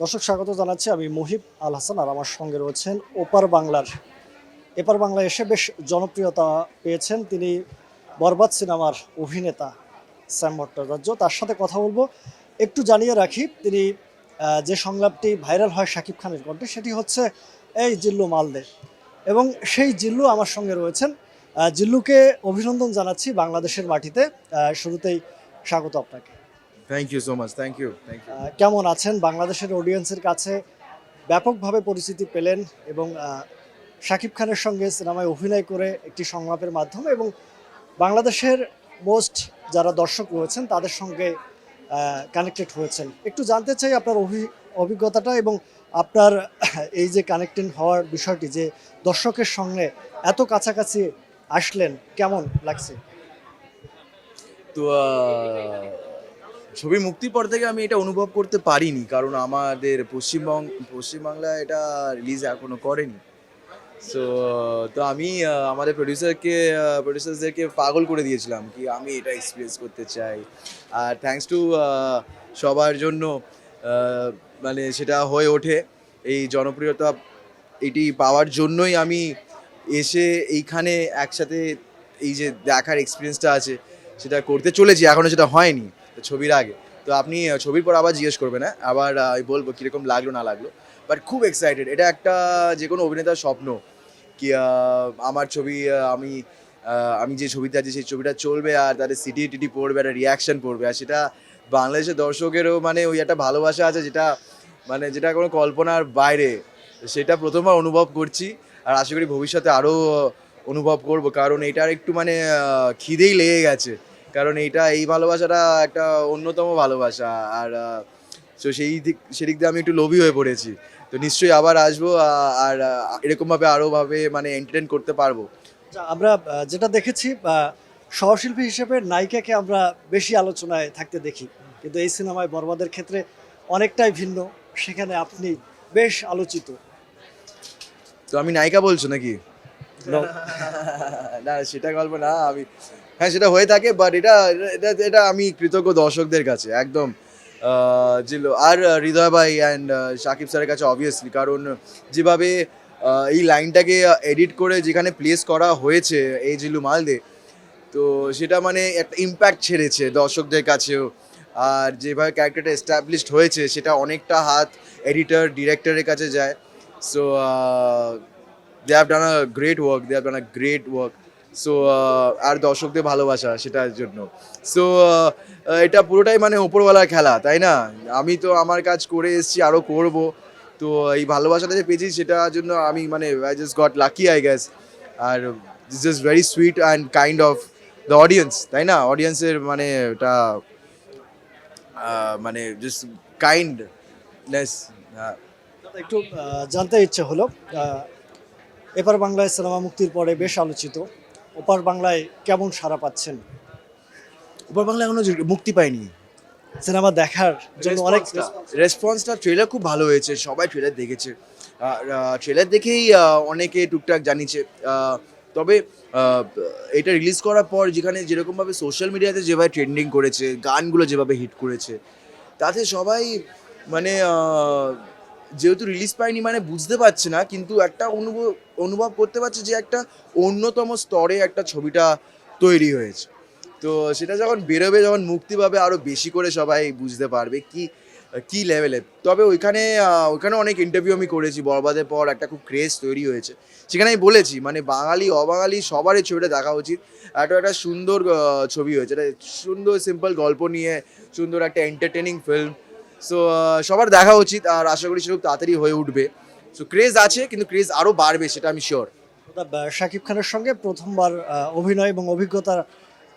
দর্শক স্বাগত জানাচ্ছি আমি মুহিব আল হাসান আর আমার সঙ্গে রয়েছেন এপার বাংলায় এসে বেশ জনপ্রিয়তা পেয়েছেন তিনি বরবাদ সিনেমার অভিনেতা স্যাম ভট্টাচার্য। তার সাথে কথা বলবো। একটু জানিয়ে রাখি তিনি যে সংলাপটি ভাইরাল হয় শাকিব খানের কণ্ঠে সেটি হচ্ছে এই জিল্লু মালদে, এবং সেই জিল্লু আমার সঙ্গে রয়েছেন। জিল্লুকে অভিনন্দন জানাচ্ছি বাংলাদেশের মাটিতে। শুরুতেই স্বাগত আপনাকে। Thank you so much, thank you. কেমন আছেন? বাংলাদেশের অডিয়েন্সের কাছে ব্যাপকভাবে পরিচিতি পেলেন এবং শাকিব খানের সঙ্গে সিনেমায় অভিনয় করে একটি সংলাপের মাধ্যমে এবং বাংলাদেশের মোস্ট যারা দর্শক রয়েছেন তাদের সঙ্গে কানেক্টেড হয়েছেন। একটু জানতে চাই আপনার অভিজ্ঞতাটা এবং আপনার এই যে কানেক্টেড হওয়ার বিষয়টি, যে দর্শকের সঙ্গে এত কাছাকাছি আসলেন, কেমন লাগছে? তো ছবি মুক্তির পর থেকে আমি এটা অনুভব করতে পারিনি, কারণ আমাদের পশ্চিমবাংলায় এটা রিলিজ এখনো করেনি। সো তো আমি আমাদের প্রডিউসারদেরকে পাগল করে দিয়েছিলাম কি আমি এটা এক্সপিরিয়েন্স করতে চাই। আর থ্যাঙ্কস টু সবার জন্য মানে সেটা হয়ে ওঠে। এই জনপ্রিয়তা এটি পাওয়ার জন্যই আমি এসে এইখানে একসাথে এই যে দেখার এক্সপিরিয়েন্সটা আছে সেটা করতে চলেছি। এখনও সেটা হয়নি ছবির আগে। তো আপনি ছবির পর আবার জিজ্ঞেস করবেন, হ্যাঁ আবার আমি বলবো কীরকম লাগলো না লাগলো। বাট খুব এক্সাইটেড। এটা একটা যে কোনো অভিনেতার স্বপ্ন কি আমার ছবি আমি যে ছবিতে আছি সেই ছবিটা চলবে আর তাদের সিটি পড়বে, একটা রিয়াকশান পড়বে। আর সেটা বাংলাদেশের দর্শকেরও মানে ওই একটা ভালোবাসা আছে যেটা কোনো কল্পনার বাইরে। সেটা প্রথমবার অনুভব করছি আর আশা করি ভবিষ্যতে আরও অনুভব করব, কারণ এটার একটু মানে খিদেই লেগে গেছে। কারণ এই ভালোবাসাটা একটা অন্যতম ভালোবাসা। আর সেদিক দিয়ে আমি একটু লোভী হয়ে পড়েছি। তো নিশ্চয়ই আবার আসবো আর এরকমভাবে আরোভাবে মানে এন্টারটেন করতে পারবো। আমরা যেটা দেখেছি, সহশিল্পী হিসেবে নায়িকাকে আমরা বেশি আলোচনায় থাকতে দেখি, কিন্তু এই সিনেমায় বরবাদের ক্ষেত্রে অনেকটাই ভিন্ন। সেখানে আপনি বেশ আলোচিত। তো আমি নায়িকা বলছো নাকি? না সেটা গল্প না। হ্যাঁ সেটা হয়ে থাকে, বাট এটা এটা এটা আমি কৃতজ্ঞ দর্শকদের কাছে একদম জিল্লু আর হৃদয় ভাই অ্যান্ড শাকিব স্যারের কাছে অবভিয়াসলি। কারণ যেভাবে এই লাইনটাকে এডিট করে যেখানে প্লেস করা হয়েছে এই জিল্লু মালদে, তো সেটা মানে একটা ইম্প্যাক্ট ছেড়েছে দর্শকদের কাছেও। আর যেভাবে ক্যারেক্টারটা এস্টাবলিশড হয়েছে সেটা অনেকটা হাত এডিটর ডিরেক্টরের কাছে যায়। So they have done a great work. So আর দর্শকদের ভালোবাসা সেটার জন্য। সো এটা পুরোটাই মানে ওপরওয়ালার খেলা, তাই না? আমি তো আমার কাজ করে এসেছি, আরও করব। তো এই ভালোবাসাটা যে পেয়েছি সেটার জন্য আমি মানে I just got lucky I guess. আর this is very sweet and kind of the audience, তাই না? অডিয়েন্সের মানে এটা মানে জাস্ট কাইন্ডনেস। একটু জানতে ইচ্ছে হলো, এপার বাংলায় সিনেমা মুক্তির পরে বেশ আলোচিত, ওপার বাংলায় কেমন সাড়া পাচ্ছেন? উপর বাংলা এখনো মুক্তি পায়নি। সিনেমা দেখার জন্য অনেক রেসপন্সটা ট্রেলার খুব ভালো হয়েছে, সবাই ট্রেলার দেখেছে। ট্রেলার দেখেই অনেকে টুকটাক জানিয়েছে। তবে এটা রিলিজ করার পর যেরকমভাবে সোশ্যাল মিডিয়াতে যেভাবে ট্রেন্ডিং করেছে, গানগুলো যেভাবে হিট করেছে, তাতে সবাই মানে যেহেতু রিলিজ পায়নি মানে বুঝতে পারছে না, কিন্তু একটা অনুভব করতে পারছে যে একটা অন্যতম স্তরে একটা ছবিটা তৈরি হয়েছে। তো সেটা যখন বেরোবে, যখন মুক্তি পাবে, আরও বেশি করে সবাই বুঝতে পারবে কি লেভেলে। তবে ওইখানে অনেক ইন্টারভিউ আমি করেছি। বরবাদের পর একটা খুব ক্রেজ তৈরি হয়েছে, সেখানে আমি বলেছি মানে বাঙালি অবাঙালি সবারই ছবিটা দেখা উচিত। একটা সুন্দর ছবি হয়েছে, এটা সুন্দর সিম্পল গল্প নিয়ে সুন্দর একটা এন্টারটেনিং ফিল্ম। সো সবার দেখা উচিত আর আশা করি সেটা খুব তাড়াতাড়ি হয়ে উঠবে। সো ক্রেজ আছে, কিন্তু ক্রেজ আরও বাড়বে সেটা আমি শিওর। শাকিব খানের সঙ্গে প্রথমবার অভিনয় এবং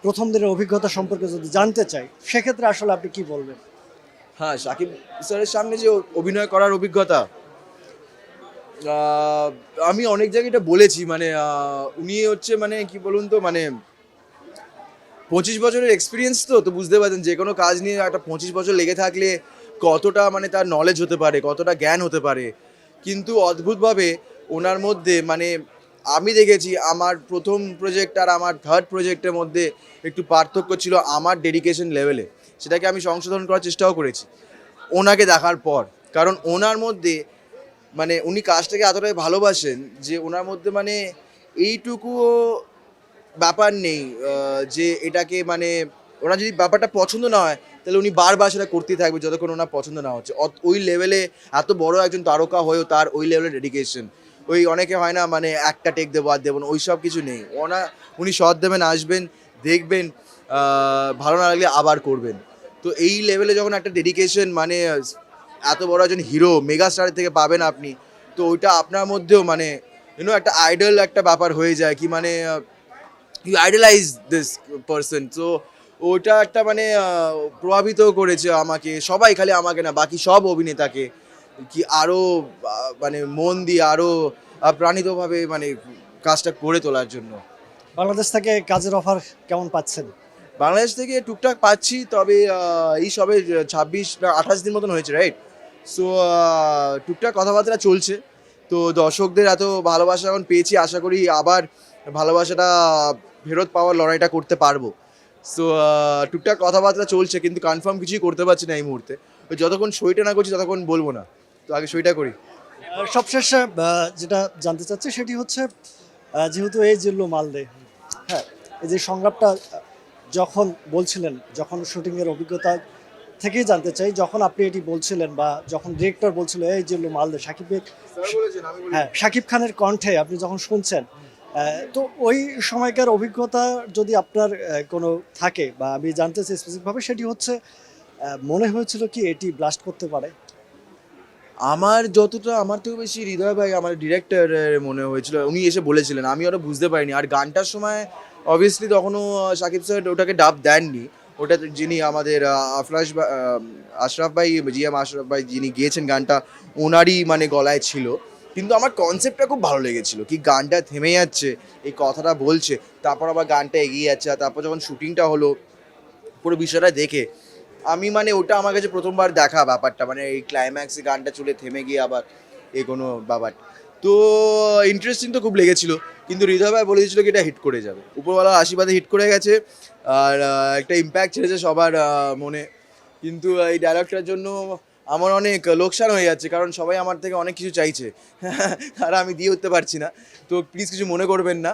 প্রথম দিনের অভিজ্ঞতা সম্পর্কে যদি জানতে চাই, সেক্ষেত্রে আসলে আপনি কি বলবেন? হ্যাঁ, শাকিব স্যারের সামনে যে অভিনয় করার অভিজ্ঞতা, আমি অনেক জায়গায় এটা বলেছি। মানে উনি হচ্ছে মানে কি বলুন তো, মানে 25 বছরের এক্সপিরিয়েন্স। তো বুঝতে পারছেন যে কোনো কাজ নিয়ে একটা 25 বছর লেগে থাকলে কতটা মানে তার নলেজ হতে পারে, কতটা জ্ঞান হতে পারে। কিন্তু অদ্ভুতভাবে ওনার মধ্যে মানে আমি দেখেছি আমার প্রথম প্রজেক্ট আর আমার থার্ড প্রজেক্টের মধ্যে একটু পার্থক্য ছিল আমার ডেডিকেশন লেভেলে। সেটাকে আমি সংশোধন করার চেষ্টাও করেছি ওনাকে দেখার পর। কারণ ওনার মধ্যে মানে উনি কাজটাকে এতটাই ভালোবাসেন যে ওনার মধ্যে মানে এইটুকুও ব্যাপার নেই যে এটাকে মানে ওনার যদি ব্যাপারটা পছন্দ না হয় তাহলে উনি বারবার সেটা করতেই থাকবে যতক্ষণ ওনার পছন্দ না হচ্ছে। ওই লেভেলে এত বড় একজন তারকা হয়েও তার ওই লেভেলের ডেডিকেশন। ওই অনেকে হয় না মানে একটা টেক দেবো আর দেবো না, ওই সব কিছু নেই। উনি শট দেবেন, আসবেন, দেখবেন, ভালো না লাগলে আবার করবেন। তো এই লেভেলে যখন একটা ডেডিকেশন মানে এত বড় একজন হিরো মেগা স্টারের থেকে পাবেন আপনি, তো ওইটা আপনার মধ্যেও মানে একটা আইডল একটা ব্যাপার হয়ে যায় কি মানে ইউ আইডলাইজ দিস পারসন। তো ওটা একটা মানে প্রভাবিত করেছে আমাকে, সবাই, খালি আমাকে না বাকি সব অভিনেতাকে, কি আরও মানে মন দিয়ে আরও প্রাণিতভাবে মানে কাজটা করে তোলার জন্য। বাংলাদেশ থেকে কাজের অফার কেমন পাচ্ছেন? বাংলাদেশ থেকে টুকটাক পাচ্ছি, তবে এই সবে 26 না 28 দিন মতন হয়েছে, রাইট? সো টুকটাক কথাবার্তা চলছে। তো দর্শকদের এত ভালোবাসা এখন পেয়েছি, আশা করি আবার ভালোবাসাটা ফেরত পাওয়ার লড়াইটা করতে পারবো। সো টুকটাক কথাবার্তা চলছে, কিন্তু কনফার্ম কিছুই করতে পারছি না এই মুহূর্তে। যতক্ষণ সইটা না করছি ততক্ষণ বলবো না, তো আগে সইটা করি। সবশেষে যেটা জানতে চাচ্ছি সেটি হচ্ছে যেহেতু এই জিল্লু মালদে, হ্যাঁ, এই যে সংলাপটা যখন বলছিলেন, যখন শুটিংয়ের অভিজ্ঞতা থেকেই জানতে চাই, যখন আপনি এটি বলছিলেন বা যখন ডিরেক্টর বলছিল এই জিল্লু মালদে, হ্যাঁ, শাকিব খানের কণ্ঠে আপনি যখন শুনছেন, তো ওই সময়কার অভিজ্ঞতা যদি আপনার কোনো থাকে বা আমি জানতে চাই স্পেসিফিকভাবে, সেটি হচ্ছে মনে হয়েছিল কি এটি ব্লাস্ট করতে পারে? আমার থেকে বেশি হৃদয় ভাই, আমার ডিরেক্টর মনে হয়েছিল, উনি এসে বলেছিলেন, আমি ওটা বুঝতে পারিনি। আর গানটার সময় অবভিয়াসলি তখনও সাকিব স্যার ওটাকে ডাব দেননি। ওটা যিনি আমাদের আশরাফ ভাই, জিএম আশরাফ ভাই যিনি গিয়েছেন গানটা, ওনারই মানে গলায় ছিল। কিন্তু আমার কনসেপ্টটা খুব ভালো লেগেছিল, কি গানটা থেমে যাচ্ছে, এই কথাটা বলছে, তারপর আবার গানটা এগিয়ে যাচ্ছে, আর তারপর যখন শুটিংটা হলো পুরো বিষয়টা দেখে আমি মানে ওটা আমার কাছে প্রথমবার দেখা ব্যাপারটা, মানে এই ক্লাইম্যাক্সে গানটা চলে থেমে গিয়ে আবার কোনো ব্যাপার। তো ইন্টারেস্টিং তো খুব লেগেছিল, কিন্তু হৃদয় ভাই বলে দিয়েছিল কি এটা হিট করে যাবে, উপরওয়ালার আশীর্বাদে হিট করে গেছে। আর একটা ইম্প্যাক্ট ছেড়েছে সবার মনে। কিন্তু এই ডায়লগটার জন্য আমার অনেক লোকসান হয়ে যাচ্ছে, কারণ সবাই আমার থেকে অনেক কিছু চাইছে আর আমি দিয়ে উঠতে পারছি না। তো প্লিজ কিছু মনে করবেন না।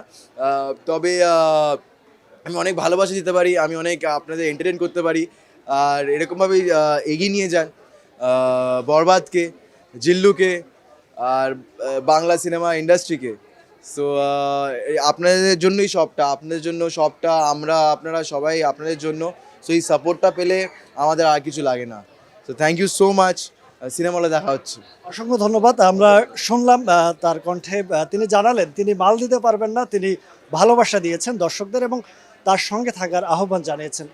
তবে আমি অনেক ভালোবাসা দিতে পারি, আমি অনেক আপনাদের এন্টারটেন করতে পারি। আর এরকমভাবেই এগিয়ে নিয়ে যান বরবাদকে, জিল্লুকে, আর বাংলা সিনেমা ইন্ডাস্ট্রিকে। সো আপনাদের জন্যই সবটা, আপনাদের জন্য সবটা, আপনারা সবাই আপনাদের জন্য। সো এই সাপোর্টটা পেলে আমাদের আর কিছু লাগে না। So thank you so much. Cinema হলে দেখা হচ্ছে। অসংখ্য ধন্যবাদ। আমরা শুনলাম তার কণ্ঠে, তিনি জানালেন তিনি মাল দিতে পারবেন না, তিনি ভালোবাসা দিয়েছেন দর্শকদের এবং তার সঙ্গে থাকার আহ্বান জানিয়েছেন।